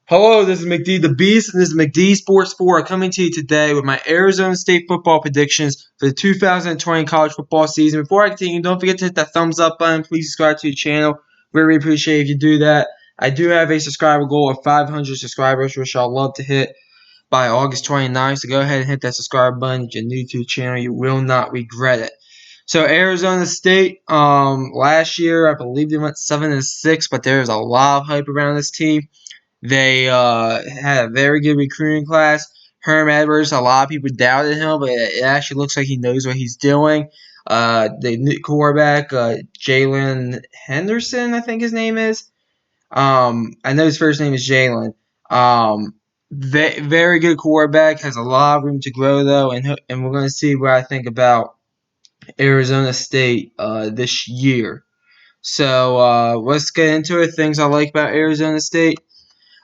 Hello, this is McD the Beast, and this is McD Sports 4 coming to you today with my Arizona State football predictions for the 2020 college football season. Before I continue, don't forget to hit that thumbs up button. Please subscribe to the channel. Really appreciate if you do that. I do have a subscriber goal of 500 subscribers, which I'd love to hit by August 29th. So go ahead and hit that subscribe button. If you're new to the channel, you will not regret it. So Arizona State, last year I believe they went 7-6, but there's a lot of hype around this team. They had a very good recruiting class. Herm Edwards, a lot of people doubted him, but it actually looks like he knows what he's doing. The new quarterback, Jalen Henderson, I think his name is. I know his first name is Jalen. Very good quarterback, has a lot of room to grow though, and we're going to see what I think about Arizona State this year. So let's get into it. Things I like about Arizona State.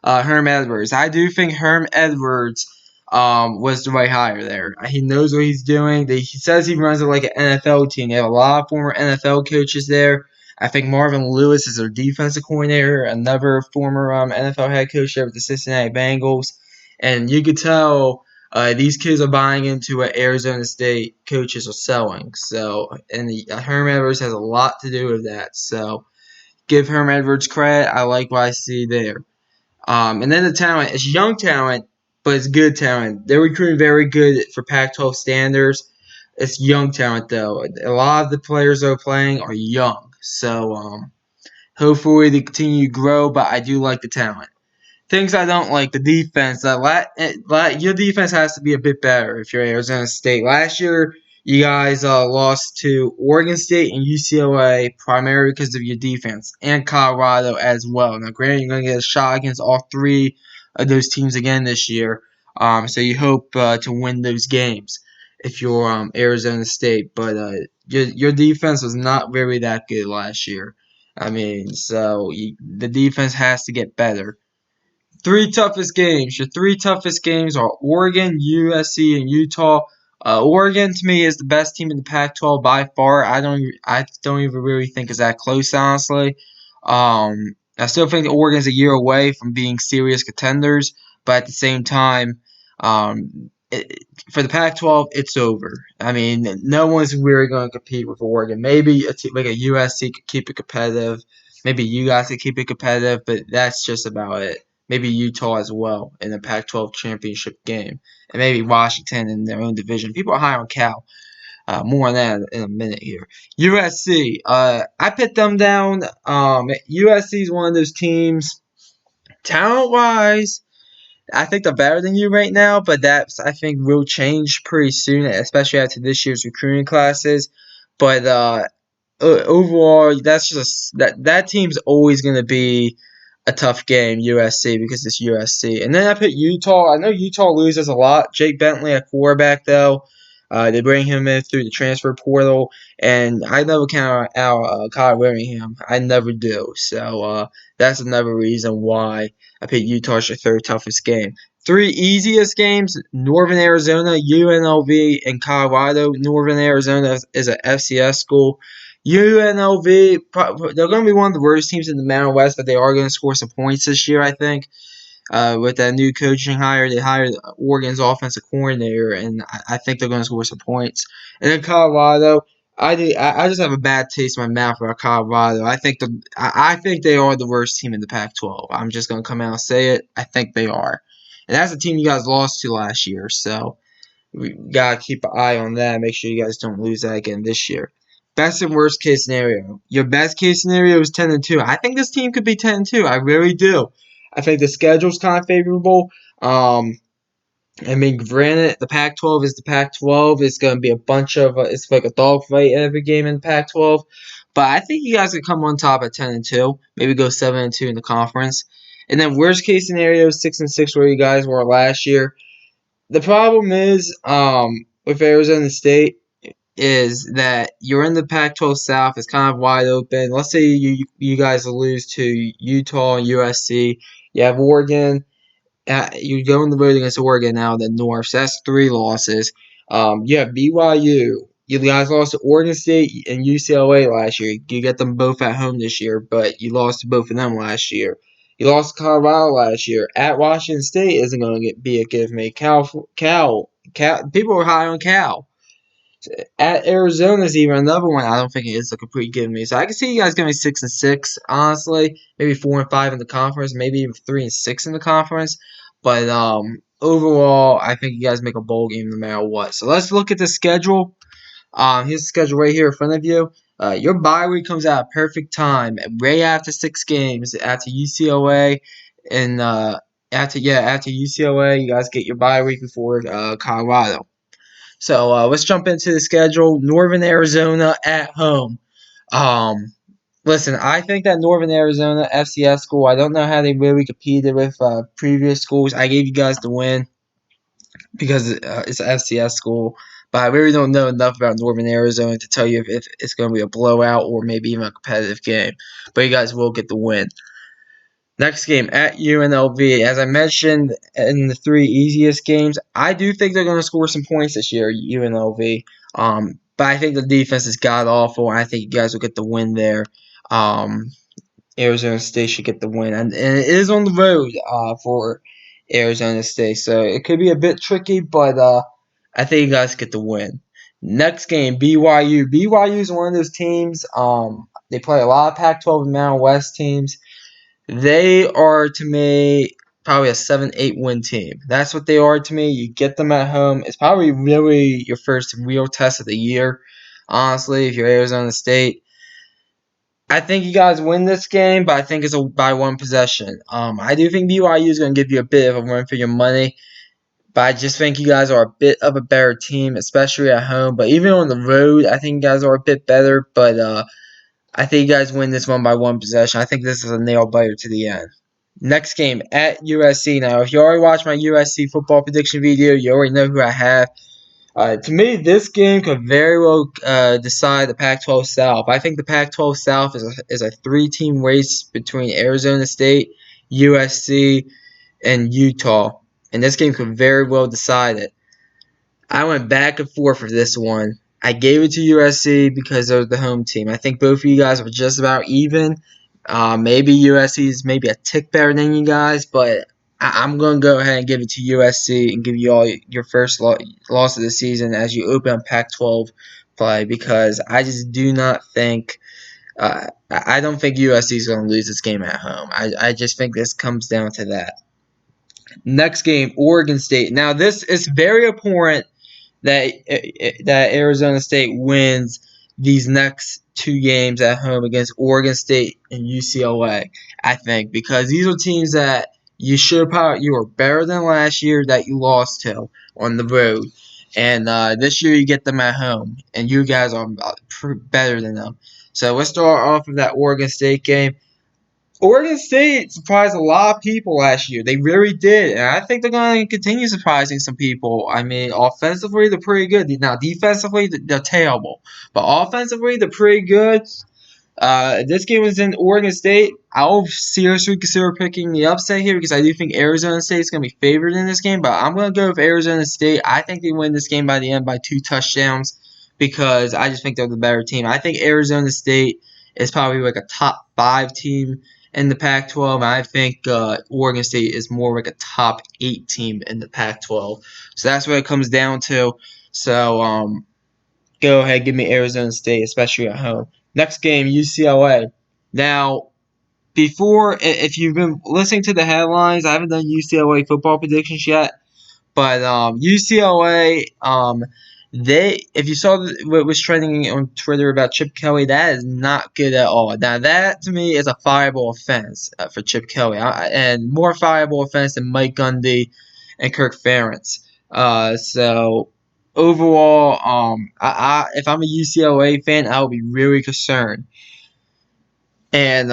Herm Edwards. I do think Herm Edwards was the right hire there. He knows what he's doing. He says he runs it like an NFL team. They have a lot of former NFL coaches there. I think Marvin Lewis is their defensive coordinator, another former NFL head coach there with the Cincinnati Bengals. And you could tell these kids are buying into what Arizona State coaches are selling. So, and Herm Edwards has a lot to do with that. So, give Herm Edwards credit. I like what I see there. And then the talent, it's young talent, but it's good talent. They're recruiting very good for Pac-12 standards. It's young talent, though. A lot of the players that are playing are young. So hopefully they continue to grow, but I do like the talent. Things I don't like, the defense. Your defense has to be a bit better if you're Arizona State. Last year, you guys lost to Oregon State and UCLA primarily because of your defense, and Colorado as well. Now, granted, you're going to get a shot against all three of those teams again this year, so you hope to win those games if you're Arizona State. But your defense was not really that good last year. I mean, the defense has to get better. Three toughest games. Your three toughest games are Oregon, USC, and Utah. Oregon to me is the best team in the Pac-12 by far. I don't even really think it's that close, honestly. I still think Oregon's a year away from being serious contenders, but at the same time, for the Pac-12, it's over. I mean, no one's really going to compete with Oregon. Maybe a team like a USC could keep it competitive. Maybe you guys could keep it competitive, but that's just about it. Maybe Utah as well in the Pac-12 championship game, and maybe Washington in their own division. People are high on Cal. More on that in a minute here. USC, I put them down. USC is one of those teams, talent-wise, I think they're better than you right now, but that I think will change pretty soon, especially after this year's recruiting classes. But overall, that's just that team's always going to be a tough game, USC, because it's USC. And then I put Utah. I know Utah loses a lot. Jake Bentley at quarterback, though. They bring him in through the transfer portal, and I never count out Kyle Whittingham. I never do. So that's another reason why I picked Utah as your third toughest game. Three easiest games: Northern Arizona, UNLV, and Colorado. Northern Arizona is an FCS school. UNLV, they're going to be one of the worst teams in the Mountain West, but they are going to score some points this year, I think. With that new coaching hire, they hired Oregon's offensive coordinator, and I think they're going to score some points. And then Colorado, I just have a bad taste in my mouth about Colorado. I think they are the worst team in the Pac-12. I'm just going to come out and say it. I think they are. And that's the team you guys lost to last year, so we got to keep an eye on that. Make sure you guys don't lose that again this year. Best and worst case scenario. Your best case scenario is 10-2. I think this team could be 10-2. I really do. I think the schedule's kind of favorable. I mean, granted, the Pac-12 is the Pac-12. It's going to be a bunch of it's like a dogfight every game in the Pac-12. But I think you guys could come on top at 10-2. Maybe go 7-2 in the conference. And then worst case scenario, 6-6, where you guys were last year. The problem is, with Arizona State, is that you're in the Pac-12 South. It's kind of wide open. Let's say you guys lose to Utah and USC. You have Oregon. You go on the road against Oregon now in the North. So that's 3 losses. You have BYU. You guys lost to Oregon State and UCLA last year. You get them both at home this year, but you lost to both of them last year. You lost to Colorado last year. At Washington State isn't going to be a give me. People are high on Cal. At Arizona is even another one. I don't think it is a complete give me. So I can see you guys going 6-6. Honestly, maybe 4-5 in the conference, maybe even 3-6 in the conference. But overall, I think you guys make a bowl game no matter what. So let's look at the schedule. Here's the schedule right here in front of you. Your bye week comes out at perfect time, right after 6 games, after UCLA, and after UCLA, you guys get your bye week before Colorado. So let's jump into the schedule. Northern Arizona at home. Um, Listen, I think that Northern Arizona FCS school. I don't know how they really competed with previous schools. I gave you guys the win because it's an FCS school. But I really don't know enough about Northern Arizona to tell you if it's going to be a blowout or maybe even a competitive game. But you guys will get the win. Next game at UNLV. As I mentioned in the 3 easiest games, I do think they're going to score some points this year, UNLV. But I think the defense is god awful, and I think you guys will get the win there. Um, Arizona State should get the win, and it is on the road for Arizona State, so it could be a bit tricky, but I think you guys get the win. Next game, BYU. BYU is one of those teams. They play a lot of Pac-12 and Mountain West teams. They are to me probably a 7-8 win team. That's what they are to me. You get them at home. It's probably really your first real test of the year. Honestly, if you're Arizona State, I think you guys win this game, but I think it's by one possession. I do think BYU is going to give you a bit of a run for your money, but I just think you guys are a bit of a better team, especially at home. But even on the road, I think you guys are a bit better. But I think you guys win this one by one possession. I think this is a nail biter to the end. Next game at USC. Now, if you already watched my USC football prediction video, you already know who I have. To me, this game could very well decide the Pac-12 South. I think the Pac-12 South is a 3-team race between Arizona State, USC, and Utah, and this game could very well decide it. I went back and forth for this one. I gave it to USC because they're the home team. I think both of you guys were just about even. Maybe USC is maybe a tick better than you guys, but I'm going to go ahead and give it to USC and give you all your first loss of the season as you open Pac-12 play because I just do not think I don't think USC is going to lose this game at home. I just think this comes down to that. Next game, Oregon State. Now this is very important that Arizona State wins these next 2 games at home against Oregon State and UCLA. I think because these are teams that you were better than last year that you lost to on the road, and this year you get them at home, and you guys are better than them. So let's start off with that Oregon State game. Oregon State surprised a lot of people last year. They really did. And I think they're going to continue surprising some people. I mean, offensively, they're pretty good. Now, defensively, they're terrible. But offensively, they're pretty good. This game was in Oregon State. I'll seriously consider picking the upset here because I do think Arizona State is going to be favored in this game. But I'm going to go with Arizona State. I think they win this game by the end by 2 touchdowns because I just think they're the better team. I think Arizona State is probably like a top 5 team in the Pac-12. And I think Oregon State is more like a top 8 team in the Pac-12. So that's what it comes down to. So go ahead, give me Arizona State, especially at home. Next game, UCLA. Now, if you've been listening to the headlines, I haven't done UCLA football predictions yet, but UCLA, if you saw what was trending on Twitter about Chip Kelly, that is not good at all. Now, that to me is a fireable offense for Chip Kelly, and more fireable offense than Mike Gundy and Kirk Ferentz. So overall, if I'm a UCLA fan, I would be really concerned. And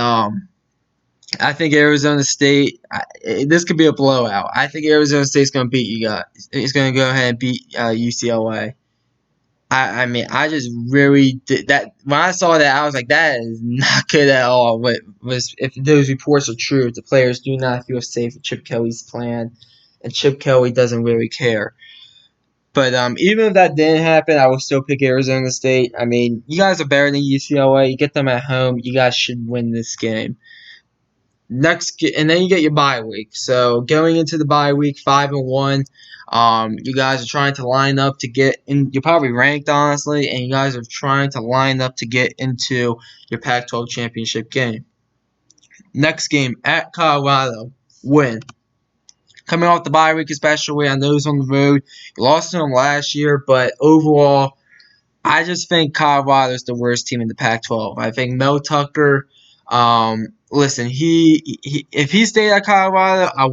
I think Arizona State, this could be a blowout. I think Arizona State's going to beat you guys. It's going to go ahead and beat UCLA. I mean, I just really did that. When I saw that, I was like, that is not good at all. If those reports are true, if the players do not feel safe with Chip Kelly's plan, and Chip Kelly doesn't really care. But even if that didn't happen, I would still pick Arizona State. I mean, you guys are better than UCLA. You get them at home. You guys should win this game. And then you get your bye week. So going into the bye week, 5-1. You guys are trying to line up to get in. You're probably ranked, honestly, and you guys are trying to line up to get into your Pac-12 championship game. Next game at Colorado, win. Coming off the bye week, especially, I know it's on the road. You lost to them last year, but overall, I just think Colorado's the worst team in the Pac-12. I think Mel Tucker. Listen, if he stayed at Colorado, I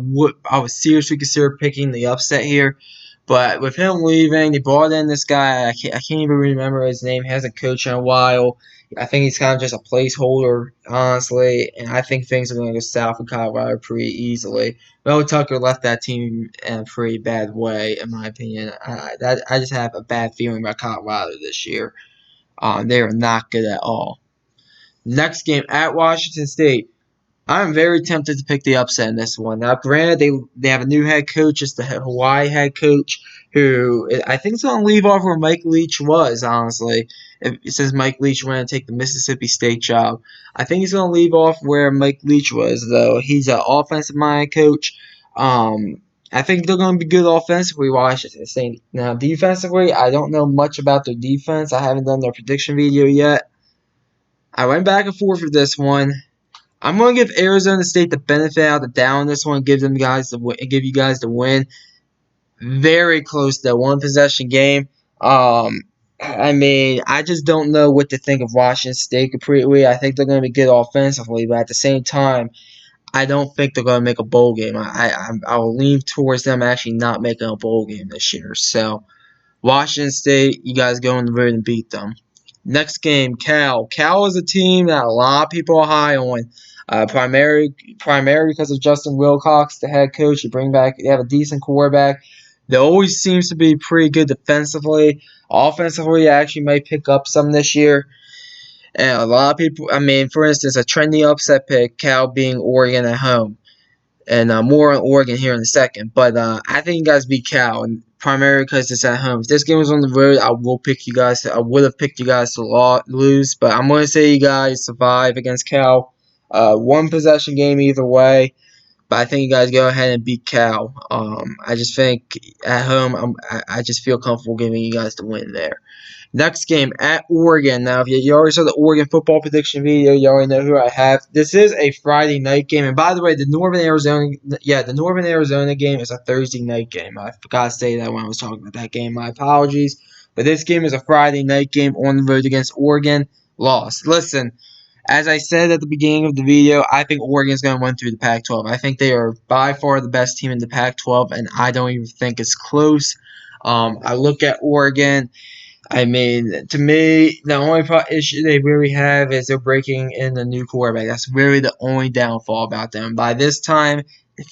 would seriously consider picking the upset here. But with him leaving, they brought in this guy. I can't even remember his name. He hasn't coached in a while. I think he's kind of just a placeholder, honestly. And I think things are going to go south in Colorado pretty easily. Mel Tucker left that team in a pretty bad way, in my opinion. I just have a bad feeling about Colorado this year. They are not good at all. Next game at Washington State. I'm very tempted to pick the upset in this one. Now, granted, they have a new head coach. It's the Hawaii head coach, who I think is going to leave off where Mike Leach was, honestly. It says Mike Leach went to take the Mississippi State job. I think he's going to leave off where Mike Leach was, though. He's an offensive-minded coach. I think they're going to be good offensively, Washington State. Now, defensively, I don't know much about their defense. I haven't done their prediction video yet. I went back and forth with this one. I'm going to give Arizona State the benefit out of the doubt on this one. Give you guys the win. Very close to that one possession game. I mean, I just don't know what to think of Washington State completely. I think they're going to be good offensively, but at the same time, I don't think they're going to make a bowl game. I will lean towards them actually not making a bowl game this year. So, Washington State, you guys go on the road and beat them. Next game, Cal. Cal is a team that a lot of people are high on. Primarily because of Justin Wilcox, the head coach. They have a decent quarterback. They always seems to be pretty good defensively. Offensively, actually might pick up some this year. And a lot of people, I mean, for instance, a trendy upset pick, Cal being Oregon at home. And more on Oregon here in a second. But I think you guys beat Cal, and primarily because it's at home. If this game was on the road, I would have picked you guys to lose. But I'm going to say you guys survive against Cal. One possession game either way. But I think you guys go ahead and beat Cal. I just think at home, I just feel comfortable giving you guys the win there. Next game at Oregon. Now, if you already saw the Oregon football prediction video, you already know who I have. This is a Friday night game, and by the way, the Northern Arizona game is a Thursday night game. I forgot to say that when I was talking about that game. My apologies, but this game is a Friday night game on the road against Oregon. Lost. Listen, as I said at the beginning of the video, I think Oregon's going to win through the Pac-12. I think they are by far the best team in the Pac-12, and I don't even think it's close. I look at Oregon. I mean, to me, the only issue they really have is they're breaking in a new quarterback. That's really the only downfall about them. By this time,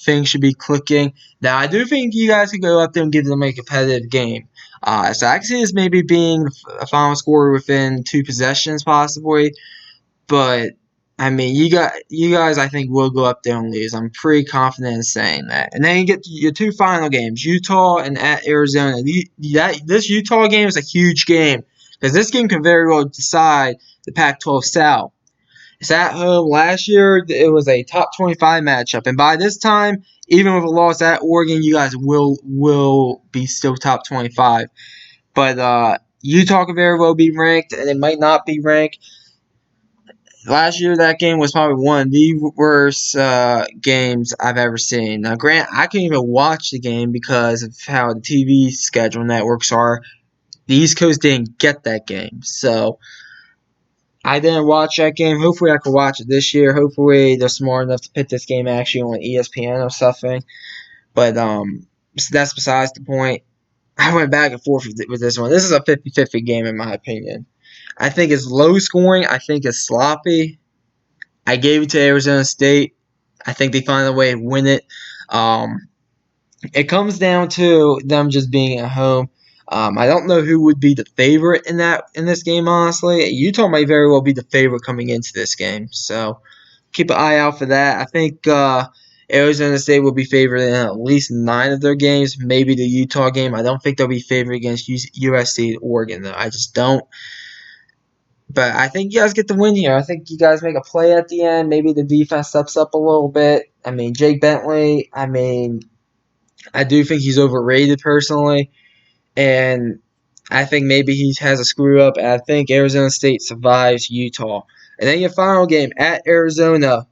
things should be clicking. Now, I do think you guys could go up there and give them a competitive game. So I can see this maybe being a final score within 2 possessions, possibly. But I mean, you guys, I think will go up there and lose. I'm pretty confident in saying that. And then you get your 2 final games, Utah and at Arizona. This Utah game is a huge game because this game can very well decide the Pac-12 South. It's at home. Last year, it was a top 25 matchup, and by this time, even with a loss at Oregon, you guys will be still top 25. But Utah could very well be ranked, and it might not be ranked. Last year, that game was probably one of the worst games I've ever seen. Now, Grant, I couldn't even watch the game because of how the TV schedule networks are. The East Coast didn't get that game, so I didn't watch that game. Hopefully, I can watch it this year. Hopefully, they're smart enough to put this game actually on ESPN or something. But so that's besides the point. I went back and forth with this one. This is a 50-50 game, in my opinion. I think it's low scoring. I think it's sloppy. I gave it to Arizona State. I think they find a way to win it. It comes down to them just being at home. I don't know who would be the favorite in this game, honestly. Utah might very well be the favorite coming into this game. So keep an eye out for that. I think Arizona State will be favored in at least 9 of their games, maybe the Utah game. I don't think they'll be favored against USC Oregon, though. I just don't. But I think you guys get the win here. I think you guys make a play at the end. Maybe the defense steps up a little bit. I mean, Jake Bentley, I do think he's overrated personally. And I think maybe he has a screw up. And I think Arizona State survives Utah. And then your final game at Arizona.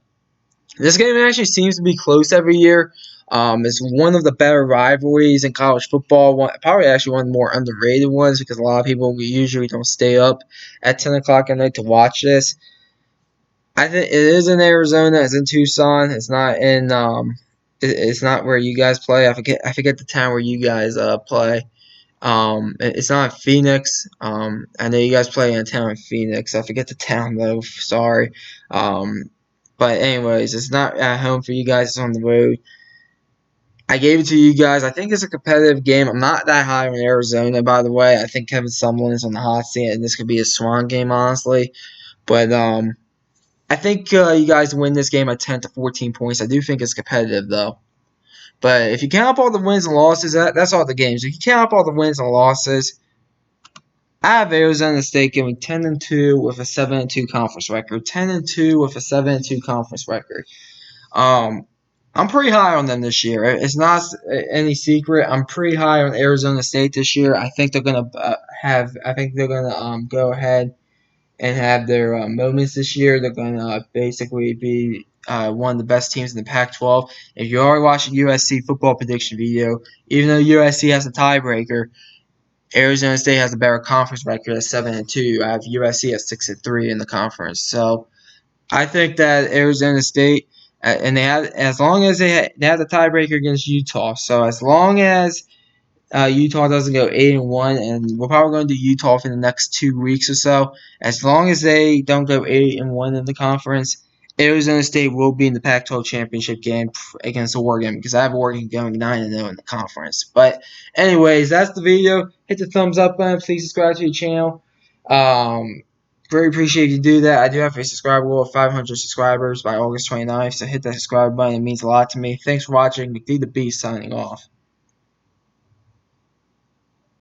This game actually seems to be close every year. It's one of the better rivalries in college football. Probably actually one of the more underrated ones because a lot of people usually don't stay up at 10 o'clock at night to watch this. I think it is in Arizona. It's in Tucson. It's not in it's not where you guys play. I forget the town where you guys play. It's not Phoenix. I know you guys play in a town in Phoenix. I forget the town though. Sorry. Um, but anyways, it's not at home for you guys. It's on the road. I gave it to you guys. I think it's a competitive game. I'm not that high on Arizona, by the way. I think Kevin Sumlin is on the hot seat, and this could be a swan game, honestly. But I think you guys win this game at 10 to 14 points. I do think it's competitive, though. But if you count up all the wins and losses, that's all the games. If you count up all the wins and losses, I have Arizona State going 10-2 with a 7-2 conference record. 10-2 with a 7-2 conference record. Um, I'm pretty high on them this year. It's not any secret. I'm pretty high on Arizona State this year. I think they're gonna have. I think they're gonna go ahead and have their moments this year. They're gonna basically be one of the best teams in the Pac-12. If you already watched a USC football prediction video, even though USC has a tiebreaker, Arizona State has a better conference record at 7-2. I have USC at 6-3 in the conference. So I think that Arizona State, and they have as long as they have the tiebreaker against Utah. So as long as Utah doesn't go 8-1, and we're probably going to do Utah for the next 2 weeks or so. As long as they don't go 8-1 in the conference, Arizona State will be in the Pac-12 championship game against Oregon because I have Oregon going 9-0 in the conference. But anyways, that's the video. Hit the thumbs up button. Please subscribe to the channel. Um, Very appreciate if you do that. I do have a subscriber goal of 500 subscribers by August 29th, so hit that subscribe button. It means a lot to me. Thanks for watching. McD the Beast signing off.